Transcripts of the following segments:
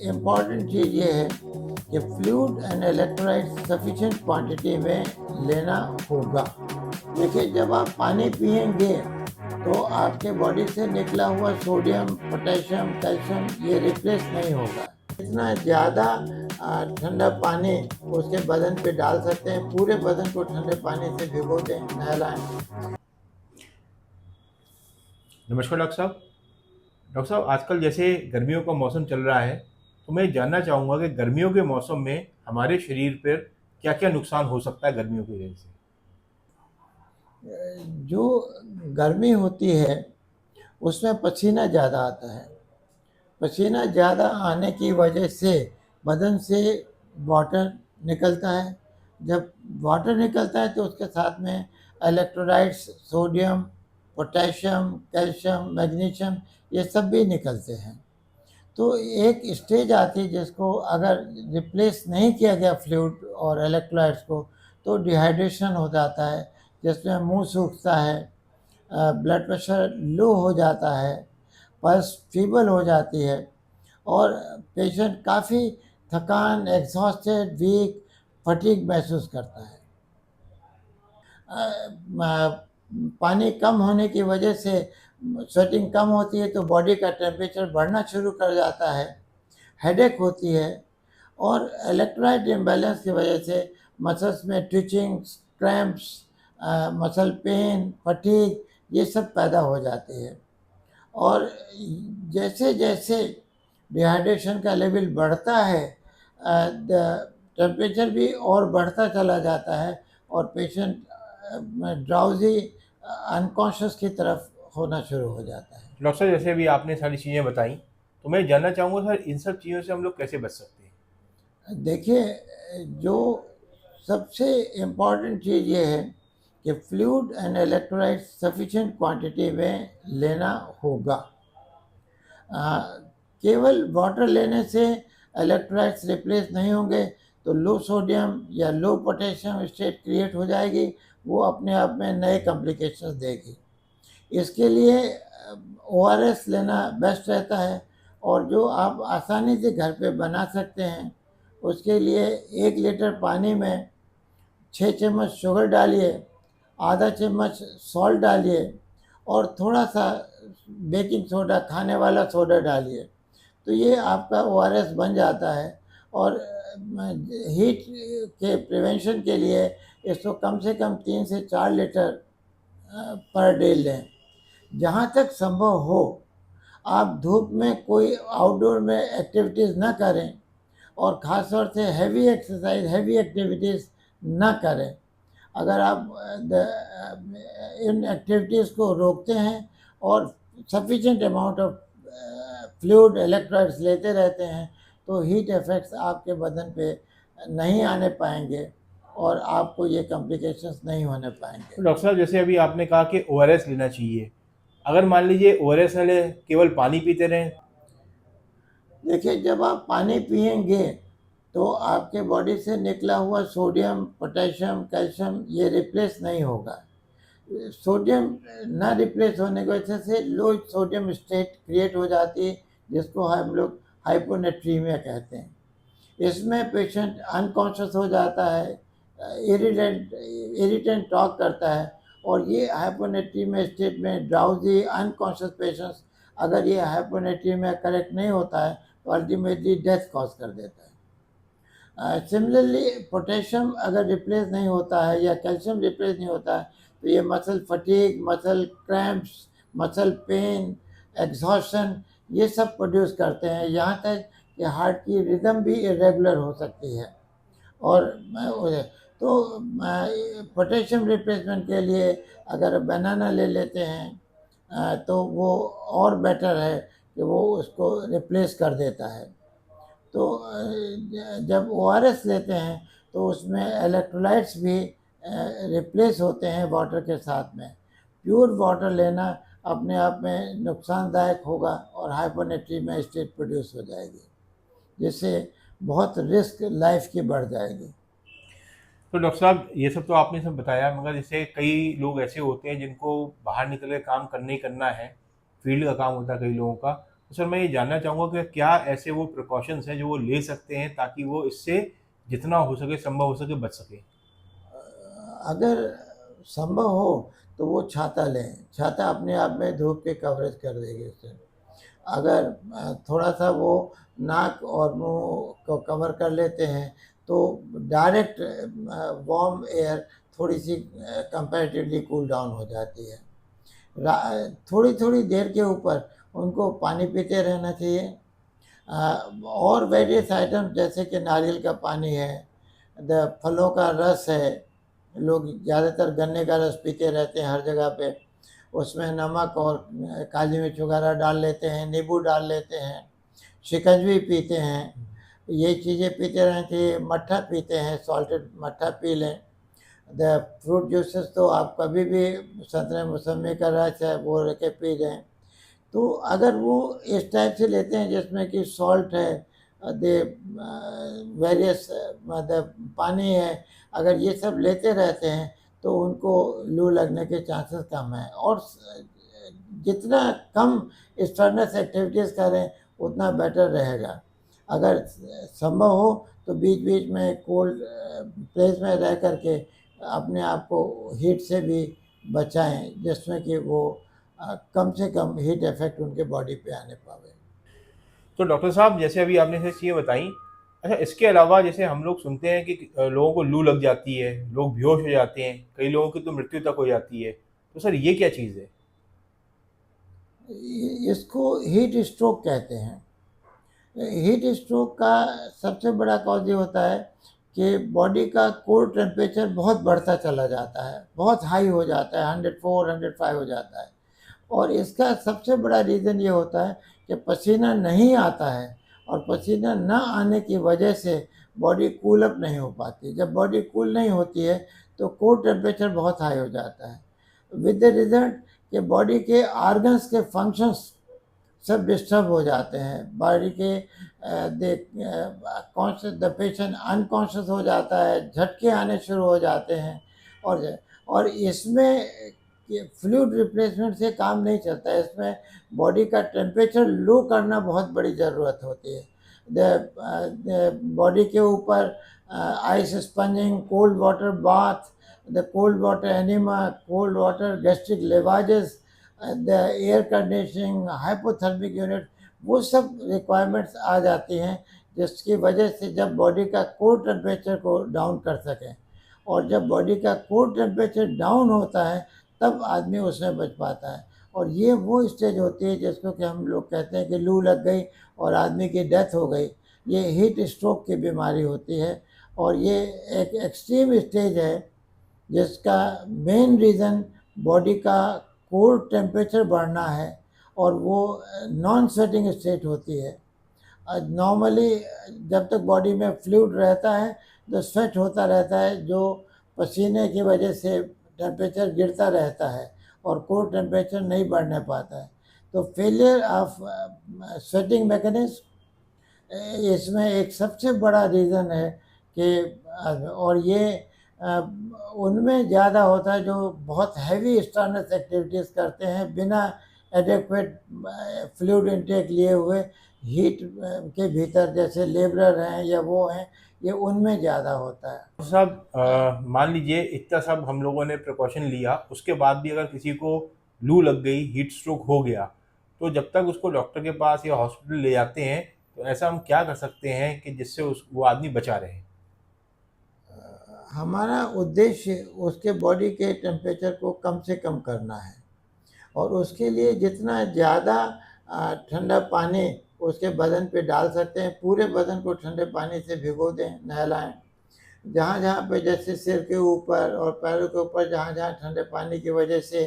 Important चीज़ ये है कि fluid and electrolyte sufficient quantity में लेना होगा। देखिए, जब आप पानी पिएंगे तो आपके बॉडी से निकला हुआ सोडियम, पोटेशियम, कैल्शियम ये रिप्लेस नहीं होगा। इतना ज़्यादा ठंडा पानी उसके बदन पे डाल सकते हैं, पूरे बदन को ठंडे पानी से भिगो दें, नहलाएं। नमस्कार डॉक्टर साहब। डॉक्टर साहब, आजकल जैसे गर्मियों का मौसम चल रहा है, तो मैं जानना चाहूँगा कि गर्मियों के मौसम में हमारे शरीर पर क्या-क्या नुकसान हो सकता है गर्मियों की वजह से? जो गर्मी होती है उसमें पसीना ज़्यादा आता है। पसीना ज़्यादा आने की वजह से बदन से वाटर निकलता है। जब वाटर निकलता है तो उसके साथ में electrolytes, sodium, potassium, calcium, magnesium ये सब भी निकलते हैं। तो एक स्टेज आती है जिसको अगर रिप्लेस नहीं किया गया फ्लूइड और इलेक्ट्रोलाइट्स को तो डिहाइड्रेशन हो जाता है, जिसमें मुंह सूखता है, ब्लड प्रेशर लो हो जाता है, पल्स फीबल हो जाती है और पेशेंट काफ़ी थकान, एग्जॉस्टेड, वीक, फटीग महसूस करता है। पानी कम होने की वजह से स्वेटिंग कम होती है तो बॉडी का टेम्परेचर बढ़ना शुरू कर जाता है, हेडेक होती है और इलेक्ट्रोलाइट इम्बैलेंस की वजह से मसल्स में ट्विचिंग्स, क्रैम्प्स, मसल पेन, फटीग ये सब पैदा हो जाती है। और जैसे जैसे डिहाइड्रेशन का लेवल बढ़ता है टेम्परेचर भी और बढ़ता चला जाता है और पेशेंट ड्राउजी, अनकॉन्शियस की तरफ होना शुरू हो जाता है। डॉक्टर साहब, जैसे अभी आपने सारी चीज़ें बताई, तो मैं जानना चाहूँगा सर, इन सब चीज़ों से हम लोग कैसे बच सकते हैं? देखिए, जो सबसे इम्पॉर्टेंट चीज़ ये है कि fluid and electrolyte sufficient quantity में लेना होगा। केवल वाटर लेने से इलेक्ट्रोलाइट्स रिप्लेस नहीं होंगे तो लो सोडियम या लो पोटेशियम स्टेट क्रिएट हो जाएगी, वो अपने आप में नए कॉम्प्लिकेशंस देगी। इसके लिए ORS लेना बेस्ट रहता है और जो आप आसानी से घर पे बना सकते हैं उसके लिए 1 लीटर पानी में 6 चम्मच शुगर डालिए, आधा चम्मच सॉल्ट डालिए और थोड़ा सा बेकिंग सोडा, खाने वाला सोडा डालिए, तो ये आपका ORS बन जाता है। और हीट के प्रिवेंशन के लिए इसको कम से कम 3 से 4 लीटर पर डे लें। जहाँ तक संभव हो आप धूप में कोई आउटडोर में एक्टिविटीज़ ना करें और ख़ास तौर से हैवी एक्सरसाइज, हैवी एक्टिविटीज़ ना करें। अगर आप इन एक्टिविटीज़ को रोकते हैं और sufficient amount of fluid, electrolytes लेते रहते हैं तो हीट इफ़ेक्ट्स आपके बदन पे नहीं आने पाएंगे और आपको ये कॉम्प्लिकेशंस नहीं होने पाएंगे। तो डॉक्टर साहब, जैसे अभी आपने कहा कि ORS लेना चाहिए, अगर मान लीजिए ORS ना लें, केवल पानी पीते रहें? देखिए, जब आप पानी पिएंगे तो आपके बॉडी से निकला हुआ सोडियम, पोटेशियम, कैल्शियम ये रिप्लेस नहीं होगा। सोडियम ना रिप्लेस होने की वजह से लो सोडियम स्टेट क्रिएट हो जाती है, जिसको हम लोग हाइपोनेट्रीमिया कहते हैं। इसमें पेशेंट अनकॉन्शियस हो जाता है, इरिटेंट टॉक करता है और ये हाइपोनेट्रीमिया स्टेट में ड्राउजी, अनकॉन्शियस पेशेंट्स, अगर ये हाइपोनेट्रीमिया करेक्ट नहीं होता है तो अल्टीमेटली डेथ कॉज कर देता है। सिमिलरली पोटेशियम अगर रिप्लेस नहीं होता है या कैल्शियम रिप्लेस नहीं होता है तो ये muscle fatigue, muscle cramps, muscle pain, exhaustion ये सब प्रोड्यूस करते हैं। यहाँ तक कि हार्ट की रिदम भी इरेगुलर हो सकती है। और तो पोटेशियम रिप्लेसमेंट के लिए अगर बनाना ले लेते हैं तो वो और बेटर है कि वो उसको रिप्लेस कर देता है। तो जब ORS लेते हैं तो उसमें इलेक्ट्रोलाइट्स भी रिप्लेस होते हैं वाटर के साथ में, प्योर वाटर लेना अपने आप में नुकसानदायक होगा और हाइपोनेट्रीमिया स्टेट प्रोड्यूस हो जाएगी, जिससे बहुत रिस्क लाइफ की बढ़ जाएगी। तो डॉक्टर साहब ये सब तो आपने सब बताया, मगर जैसे कई लोग ऐसे होते हैं जिनको बाहर निकल के काम करना ही करना है, फील्ड का काम होता है कई लोगों का। तो सर मैं ये जानना चाहूँगा कि क्या ऐसे वो प्रिकॉशंस हैं जो वो ले सकते हैं ताकि वो इससे जितना हो सके, संभव हो सके, बच सके? अगर संभव हो तो वो छाता लें। छाता अपने आप में धूप के कवरेज कर देगी उससे। अगर थोड़ा सा वो नाक और मुंह को कवर कर लेते हैं तो डायरेक्ट वार्म एयर थोड़ी सी कंपैरेटिवली कूल डाउन हो जाती है। थोड़ी थोड़ी देर के ऊपर उनको पानी पीते रहना चाहिए। और वेरियस आइटम जैसे कि नारियल का पानी है, फलों का रस है। लोग ज़्यादातर गन्ने का रस पीते रहते हैं हर जगह पे। उसमें नमक और काली मिर्च वगैरह डाल लेते हैं, नींबू डाल लेते हैं, शिकंजवी पीते हैं। ये चीज़ें पीते रहना चाहिए। मट्ठा पीते हैं, सॉल्टेड मट्ठा पी लें। द फ्रूट जूसेस तो आप कभी भी संतरे मौसमी का रस है वो लेके पी लें। तो अगर वो इस टाइप से लेते हैं जिसमें कि सॉल्ट है, दे वेरियस मतलब पानी है, अगर ये सब लेते रहते हैं तो उनको लू लगने के चांसेस कम हैं। और जितना कम स्ट्रेनस एक्टिविटीज़ करें उतना बेटर रहेगा। अगर संभव हो तो बीच बीच में कोल्ड प्लेस में रह करके अपने आप को हीट से भी बचाएं, जिसमें कि वो कम से कम हीट इफेक्ट उनके बॉडी पे आने पावे। तो डॉक्टर साहब जैसे अभी आपने से चीज़ें बताई, अच्छा इसके अलावा जैसे हम लोग सुनते हैं कि लोगों को लू लग जाती है, लोग बेहोश हो जाते हैं, कई लोगों की तो मृत्यु तक हो जाती है। तो सर ये क्या चीज़ है? इसको हीट स्ट्रोक कहते हैं। हीट स्ट्रोक का सबसे बड़ा कॉज ये होता है कि बॉडी का कोर टेम्परेचर बहुत बढ़ता चला जाता है, बहुत हाई हो जाता है, 104 105 हो जाता है। और इसका सबसे बड़ा रीज़न ये होता है कि पसीना नहीं आता है, और पसीना ना आने की वजह से बॉडी कूल अप नहीं हो पाती। जब बॉडी कूल नहीं होती है तो कोर टेम्परेचर बहुत हाई हो जाता है, विद द रिजल्ट कि बॉडी के ऑर्गन्स के फंक्शंस सब डिस्टर्ब हो जाते हैं। बॉडी के कॉन्शियस द पेशेंट अनकॉन्शियस हो जाता है, झटके आने शुरू हो जाते हैं। और इसमें फ्लूइड रिप्लेसमेंट से काम नहीं चलता है। इसमें बॉडी का टेम्परेचर लो करना बहुत बड़ी ज़रूरत होती है। बॉडी के ऊपर ice sponging, cold water bath, the cold water enema, cold water gastric lavages, the air conditioning, hypothermic unit, वो सब रिक्वायरमेंट्स आ जाती हैं जिसकी वजह से जब बॉडी का कोर टेम्परेचर को डाउन कर सकें। और जब बॉडी का कोर टेम्परेचर डाउन होता है तब आदमी उसमें बच पाता है। और ये वो स्टेज होती है जिसको कि हम लोग कहते हैं कि लू लग गई और आदमी की डेथ हो गई। ये हीट स्ट्रोक की बीमारी होती है, और ये एक एक्सट्रीम स्टेज है जिसका मेन रीज़न बॉडी का कोर टेम्परेचर बढ़ना है, और वो नॉन स्वेटिंग स्टेट होती है। नॉर्मली जब तक बॉडी में फ्लूइड रहता है तो स्वेट होता रहता है, जो पसीने की वजह से टेम्परेचर गिरता रहता है और कोर टेम्परेचर नहीं बढ़ने पाता है। तो फेलियर ऑफ स्वेटिंग मैकेनिज्म इसमें एक सबसे बड़ा रीज़न है कि और ये उनमें ज़्यादा होता है जो बहुत हैवी स्ट्रेनस एक्टिविटीज़ करते हैं बिना एडेक्वेट फ्लूइड इनटेक लिए हुए हीट के भीतर, जैसे लेबरर हैं या वो हैं, ये उनमें ज़्यादा होता है। डॉक्टर साहब मान लीजिए इतना सब हम लोगों ने प्रिकॉशन लिया, उसके बाद भी अगर किसी को लू लग गई, हीट स्ट्रोक हो गया, तो जब तक उसको डॉक्टर के पास या हॉस्पिटल ले जाते हैं, तो ऐसा हम क्या कर सकते हैं कि जिससे वो आदमी बचा रहे? हमारा उद्देश्य उसके बॉडी के टेम्परेचर को कम से कम करना है, और उसके लिए जितना ज़्यादा ठंडा पानी उसके बदन पे डाल सकते हैं, पूरे बदन को ठंडे पानी से भिगो दें, नहलाएं। जहाँ जहाँ पे जैसे सिर के ऊपर और पैरों के ऊपर जहाँ जहाँ ठंडे पानी की वजह से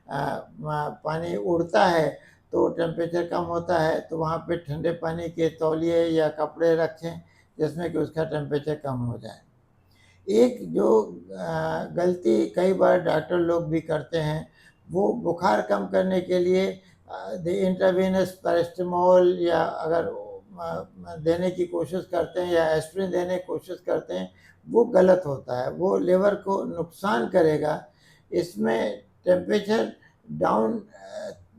पानी उड़ता है तो टेम्परेचर कम होता है, तो वहाँ पे ठंडे पानी के तौलिए या कपड़े रखें जिसमें कि उसका टेम्परेचर कम हो जाए। एक जो गलती कई बार डॉक्टर लोग भी करते हैं, वो बुखार कम करने के लिए द इंट्रावेनस पैरास्टामोल या अगर देने की कोशिश करते हैं या एस्पिरिन देने की कोशिश करते हैं, वो गलत होता है, वो लिवर को नुकसान करेगा। इसमें temperature down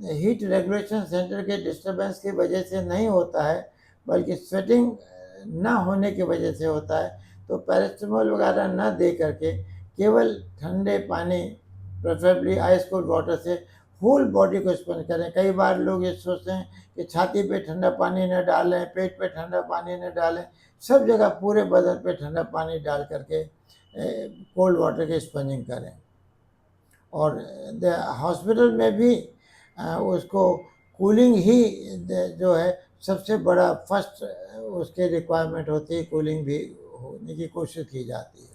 heat regulation centre के डिस्टर्बेंस की वजह से नहीं होता है, बल्कि स्वेटिंग ना होने की वजह से होता है। तो पैरास्टामोल वगैरह ना दे करके केवल ठंडे पानी, प्रेफरेबली आइस कोल्ड वाटर से होल बॉडी को स्पंज करें। कई बार लोग ये सोचते हैं कि छाती पे ठंडा पानी न डालें, पेट पे ठंडा पानी न डालें, सब जगह पूरे बदन पे ठंडा पानी डाल करके कोल्ड वाटर की स्पंजिंग करें। और हॉस्पिटल में भी उसको कूलिंग ही जो है सबसे बड़ा फर्स्ट उसके रिक्वायरमेंट होती है, कूलिंग भी होने की कोशिश की जाती है।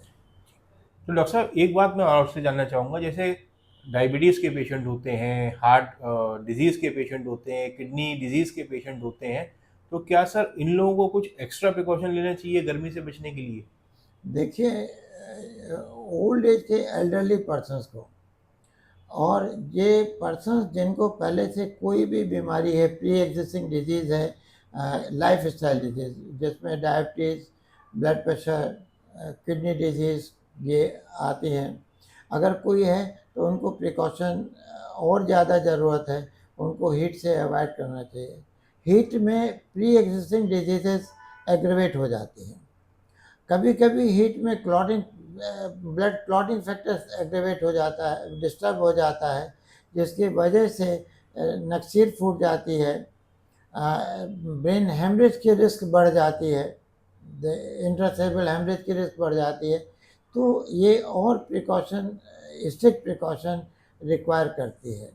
तो डॉक्टर साहब एक बात मैं और आपसे जानना चाहूँगा, जैसे डायबिटीज़ के पेशेंट होते हैं, हार्ट डिजीज़ के पेशेंट होते हैं, किडनी डिजीज़ के पेशेंट होते हैं, तो क्या सर इन लोगों को कुछ एक्स्ट्रा प्रिकॉशन लेना चाहिए गर्मी से बचने के लिए? देखिए, ओल्ड एज के एल्डरली पर्सन्स को और ये पर्सन्स जिनको पहले से कोई भी बीमारी है, प्री एग्जिस्टिंग डिजीज़ है, लाइफ स्टाइल डिजीज़ जिसमें diabetes, blood pressure, kidney disease ये आती हैं, अगर कोई है तो उनको प्रिकॉशन और ज़्यादा ज़रूरत है, उनको हीट से अवॉइड करना चाहिए। हीट में प्री एग्जिस्टिंग डिजीज़ेस एग्रवेट हो जाती हैं। कभी कभी हीट में clotting, blood clotting factors activate हो जाता है, डिस्टर्ब हो जाता है, जिसकी वजह से नक्सीर फूट जाती है, ब्रेन हेमरेज की रिस्क बढ़ जाती है, इंट्रासेरेब्रल हेमरेज की रिस्क बढ़ जाती है। तो ये और प्रिकॉशन, स्ट्रिक्ट प्रिकॉशन रिक्वायर करती है।